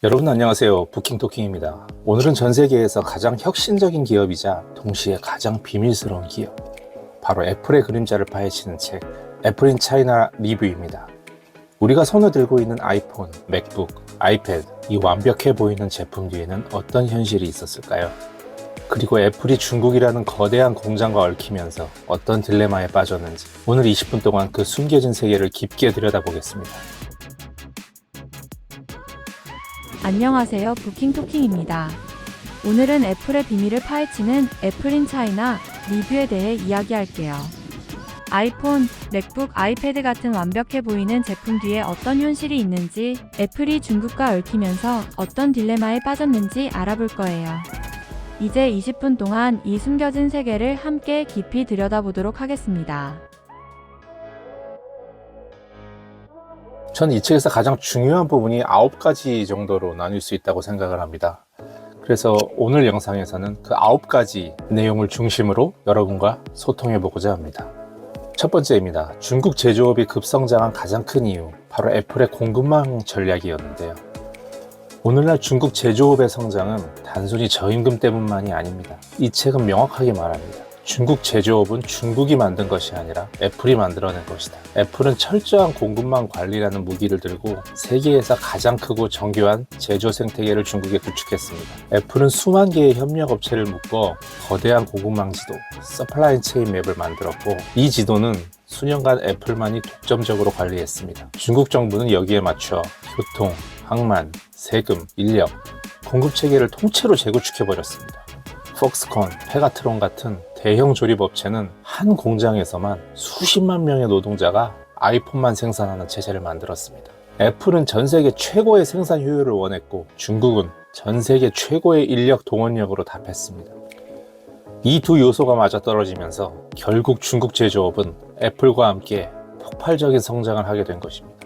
여러분 안녕하세요. 부킹토킹입니다. 오늘은 전 세계에서 가장 혁신적인 기업이자 동시에 가장 비밀스러운 기업, 바로 애플의 그림자를 파헤치는 책 애플 인 차이나 리뷰입니다. 우리가 손에 들고 있는 아이폰, 맥북, 아이패드, 이 완벽해 보이는 제품 뒤에는 어떤 현실이 있었을까요? 그리고 애플이 중국이라는 거대한 공장과 얽히면서 어떤 딜레마에 빠졌는지 오늘 20분 동안 그 숨겨진 세계를 깊게 들여다보겠습니다. 안녕하세요. 부킹토킹입니다. 오늘은 애플의 비밀을 파헤치는 애플 인 차이나 리뷰에 대해 이야기할게요. 아이폰, 맥북, 아이패드 같은 완벽해 보이는 제품 뒤에 어떤 현실이 있는지, 애플이 중국과 얽히면서 어떤 딜레마에 빠졌는지 알아볼 거예요. 이제 20분 동안 이 숨겨진 세계를 함께 깊이 들여다보도록 하겠습니다. 저는 이 책에서 가장 중요한 부분이 9가지 정도로 나눌 수 있다고 생각을 합니다. 그래서 오늘 영상에서는 그 9가지 내용을 중심으로 여러분과 소통해 보고자 합니다. 첫 번째입니다. 중국 제조업이 급성장한 가장 큰 이유, 바로 애플의 공급망 전략이었는데요. 오늘날 중국 제조업의 성장은 단순히 저임금 때문만이 아닙니다. 이 책은 명확하게 말합니다. 중국 제조업은 중국이 만든 것이 아니라 애플이 만들어낸 것이다. 애플은 철저한 공급망 관리라는 무기를 들고 세계에서 가장 크고 정교한 제조 생태계를 중국에 구축했습니다. 애플은 수만 개의 협력업체를 묶어 거대한 공급망 지도, 서플라이 체인 맵을 만들었고, 이 지도는 수년간 애플만이 독점적으로 관리했습니다. 중국 정부는 여기에 맞춰 교통, 항만, 세금, 인력, 공급 체계를 통째로 재구축해버렸습니다. 폭스콘, 페가트론 같은 대형 조립업체는 한 공장에서만 수십만 명의 노동자가 아이폰만 생산하는 체제를 만들었습니다. 애플은 전 세계 최고의 생산 효율을 원했고, 중국은 전 세계 최고의 인력 동원력으로 답했습니다. 이 두 요소가 맞아떨어지면서 결국 중국 제조업은 애플과 함께 폭발적인 성장을 하게 된 것입니다.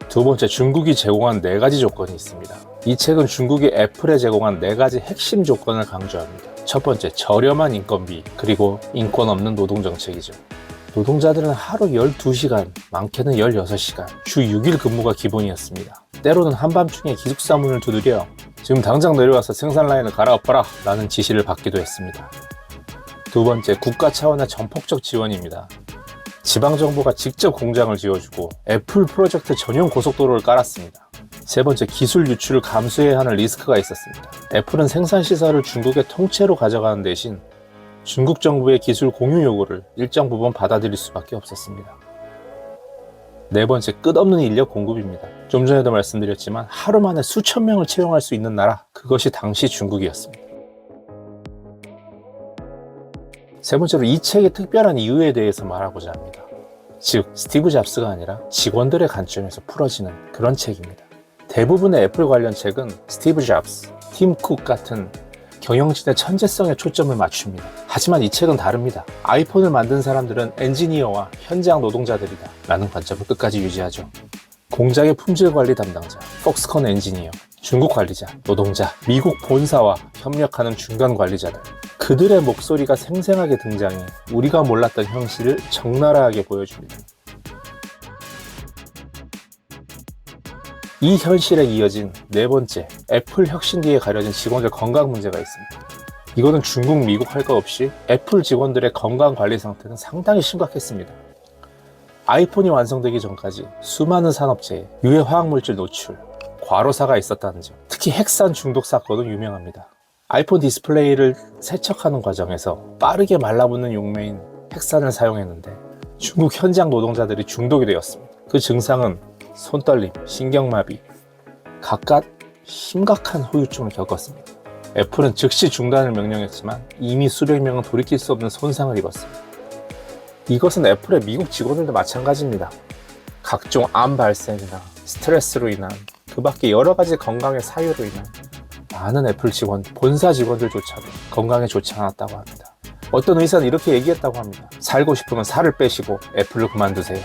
두 번째, 중국이 제공한 4가지 조건이 있습니다. 이 책은 중국이 애플에 제공한 4가지 핵심 조건을 강조합니다. 첫 번째, 저렴한 인건비, 그리고 인권 없는 노동 정책이죠. 노동자들은 하루 12시간, 많게는 16시간, 주 6일 근무가 기본이었습니다. 때로는 한밤중에 기숙사 문을 두드려 지금 당장 내려와서 생산 라인을 갈아엎어라 라는 지시를 받기도 했습니다. 두 번째, 국가 차원의 전폭적 지원입니다. 지방정부가 직접 공장을 지어주고 애플 프로젝트 전용 고속도로를 깔았습니다. 세 번째, 기술 유출을 감수해야 하는 리스크가 있었습니다. 애플은 생산시설을 중국에 통째로 가져가는 대신 중국 정부의 기술 공유 요구를 일정 부분 받아들일 수밖에 없었습니다. 네 번째, 끝없는 인력 공급입니다. 좀 전에도 말씀드렸지만 하루 만에 수천 명을 채용할 수 있는 나라, 그것이 당시 중국이었습니다. 세 번째로, 이 책의 특별한 이유에 대해서 말하고자 합니다. 즉, 스티브 잡스가 아니라 직원들의 관점에서 풀어지는 그런 책입니다. 대부분의 애플 관련 책은 스티브 잡스, 팀 쿡 같은 경영진의 천재성에 초점을 맞춥니다. 하지만 이 책은 다릅니다. 아이폰을 만든 사람들은 엔지니어와 현장 노동자들이다 라는 관점을 끝까지 유지하죠. 공장의 품질 관리 담당자, 폭스콘 엔지니어, 중국 관리자, 노동자, 미국 본사와 협력하는 중간 관리자들, 그들의 목소리가 생생하게 등장해 우리가 몰랐던 현실을 적나라하게 보여줍니다. 이 현실에 이어진 네 번째, 애플 혁신 뒤에 가려진 직원들 건강 문제가 있습니다. 이거는 중국, 미국 할 것 없이 애플 직원들의 건강 관리 상태는 상당히 심각했습니다. 아이폰이 완성되기 전까지 수많은 산업재해, 유해 화학물질 노출, 과로사가 있었다는 점, 특히 핵산 중독 사건은 유명합니다. 아이폰 디스플레이를 세척하는 과정에서 빠르게 말라붙는 용매인 핵산을 사용했는데 중국 현장 노동자들이 중독이 되었습니다. 그 증상은 손떨림, 신경마비, 각각 심각한 후유증을 겪었습니다. 애플은 즉시 중단을 명령했지만 이미 수백 명은 돌이킬 수 없는 손상을 입었습니다. 이것은 애플의 미국 직원들도 마찬가지입니다. 각종 암 발생이나 스트레스로 인한, 그 밖에 여러 가지 건강의 사유로 인한 많은 애플 직원, 본사 직원들조차도 건강에 좋지 않았다고 합니다. 어떤 의사는 이렇게 얘기했다고 합니다. 살고 싶으면 살을 빼시고 애플을 그만두세요.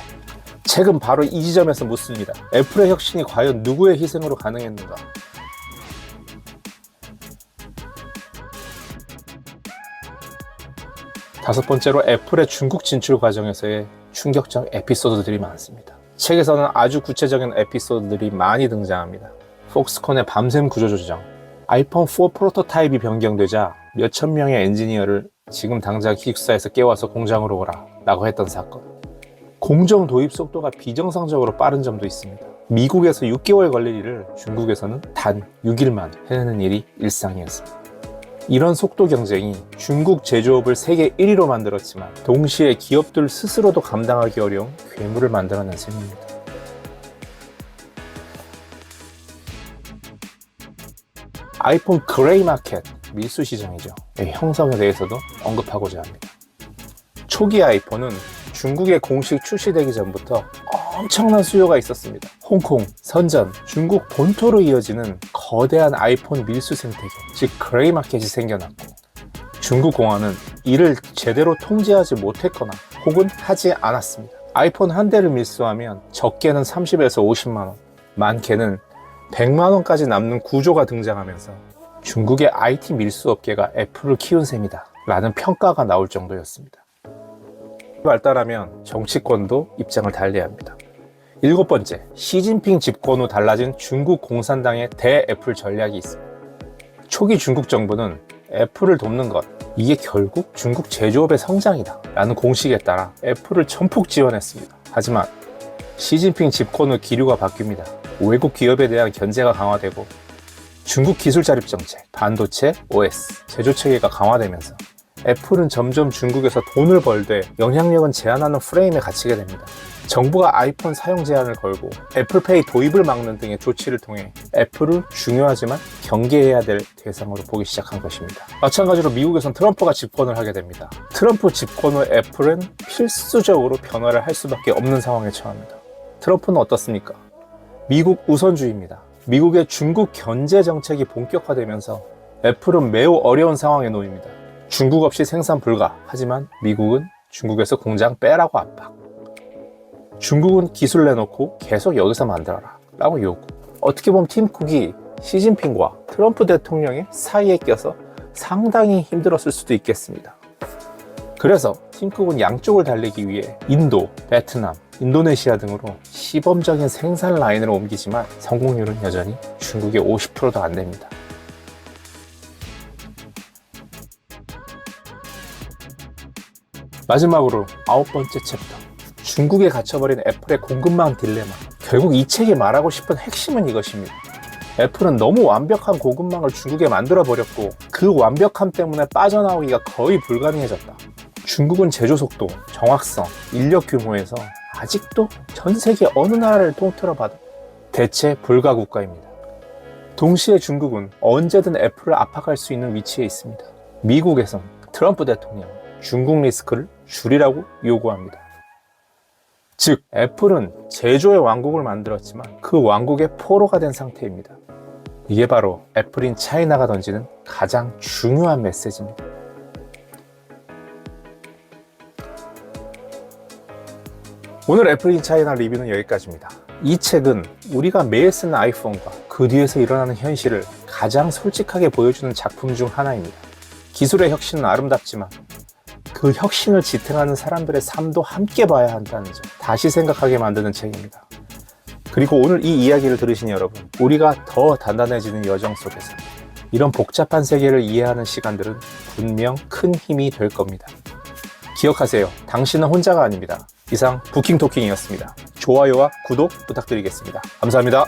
책은 바로 이 지점에서 묻습니다. 애플의 혁신이 과연 누구의 희생으로 가능했는가? 다섯 번째로, 애플의 중국 진출 과정에서의 충격적 에피소드들이 많습니다. 책에서는 아주 구체적인 에피소드들이 많이 등장합니다. 폭스콘의 밤샘 구조조정, 아이폰 4 프로토타입이 변경되자 몇천 명의 엔지니어를 지금 당장 기숙사에서 깨워서 공장으로 오라 라고 했던 사건, 공정 도입 속도가 비정상적으로 빠른 점도 있습니다. 미국에서 6개월 걸릴 일을 중국에서는 단 6일만 해내는 일이 일상이었습니다. 이런 속도 경쟁이 중국 제조업을 세계 1위로 만들었지만 동시에 기업들 스스로도 감당하기 어려운 괴물을 만들어낸 셈입니다. 아이폰 그레이 마켓, 밀수 시장이죠. 이 형성에 대해서도 언급하고자 합니다. 초기 아이폰은 중국에 공식 출시되기 전부터 엄청난 수요가 있었습니다. 홍콩, 선전, 중국 본토로 이어지는 거대한 아이폰 밀수 생태계, 즉 그레이 마켓이 생겨났고, 중국 공안은 이를 제대로 통제하지 못했거나 혹은 하지 않았습니다. 아이폰 한 대를 밀수하면 적게는 30에서 50만원, 많게는 100만원까지 남는 구조가 등장하면서 중국의 IT 밀수 업계가 애플을 키운 셈이다 라는 평가가 나올 정도였습니다. 발달하면 정치권도 입장을 달리합니다. 7번째, 시진핑 집권 후 달라진 중국 공산당의 대애플 전략이 있습니다. 초기 중국 정부는 애플을 돕는 것, 이게 결국 중국 제조업의 성장이다 라는 공식에 따라 애플을 전폭 지원했습니다. 하지만 시진핑 집권 후 기류가 바뀝니다. 외국 기업에 대한 견제가 강화되고 중국 기술 자립 정책, 반도체, OS, 제조 체계가 강화되면서 애플은 점점 중국에서 돈을 벌되 영향력은 제한하는 프레임에 갇히게 됩니다. 정부가 아이폰 사용 제한을 걸고 애플페이 도입을 막는 등의 조치를 통해 애플을 중요하지만 경계해야 될 대상으로 보기 시작한 것입니다. 마찬가지로 미국에선 트럼프가 집권을 하게 됩니다. 트럼프 집권 후 애플은 필수적으로 변화를 할 수밖에 없는 상황에 처합니다. 트럼프는 어떻습니까? 미국 우선주의입니다. 미국의 중국 견제 정책이 본격화되면서 애플은 매우 어려운 상황에 놓입니다. 중국 없이 생산 불가. 하지만 미국은 중국에서 공장 빼라고 압박. 중국은 기술 내놓고 계속 여기서 만들어라 라고 요구. 어떻게 보면 팀 쿡이 시진핑과 트럼프 대통령의 사이에 껴서 상당히 힘들었을 수도 있겠습니다. 그래서 팀 쿡은 양쪽을 달리기 위해 인도, 베트남, 인도네시아 등으로 시범적인 생산 라인으로 옮기지만 성공률은 여전히 중국의 50%도 안 됩니다. 마지막으로 9번째 챕터, 중국에 갇혀버린 애플의 공급망 딜레마. 결국 이 책이 말하고 싶은 핵심은 이것입니다. 애플은 너무 완벽한 공급망을 중국에 만들어버렸고 그 완벽함 때문에 빠져나오기가 거의 불가능해졌다. 중국은 제조 속도, 정확성, 인력 규모에서 아직도 전 세계 어느 나라를 통틀어봐도 대체 불가 국가입니다. 동시에 중국은 언제든 애플을 압박할 수 있는 위치에 있습니다. 미국에선 트럼프 대통령 중국 리스크를 줄이라고 요구합니다. 즉, 애플은 제조의 왕국을 만들었지만 그 왕국의 포로가 된 상태입니다. 이게 바로 애플인 차이나가 던지는 가장 중요한 메시지입니다. 오늘 애플인 차이나 리뷰는 여기까지입니다. 이 책은 우리가 매일 쓰는 아이폰과 그 뒤에서 일어나는 현실을 가장 솔직하게 보여주는 작품 중 하나입니다. 기술의 혁신은 아름답지만 그 혁신을 지탱하는 사람들의 삶도 함께 봐야 한다는 점 다시 생각하게 만드는 책입니다. 그리고 오늘 이 이야기를 들으신 여러분, 우리가 더 단단해지는 여정 속에서 이런 복잡한 세계를 이해하는 시간들은 분명 큰 힘이 될 겁니다. 기억하세요. 당신은 혼자가 아닙니다. 이상 부킹토킹이었습니다. 좋아요와 구독 부탁드리겠습니다. 감사합니다.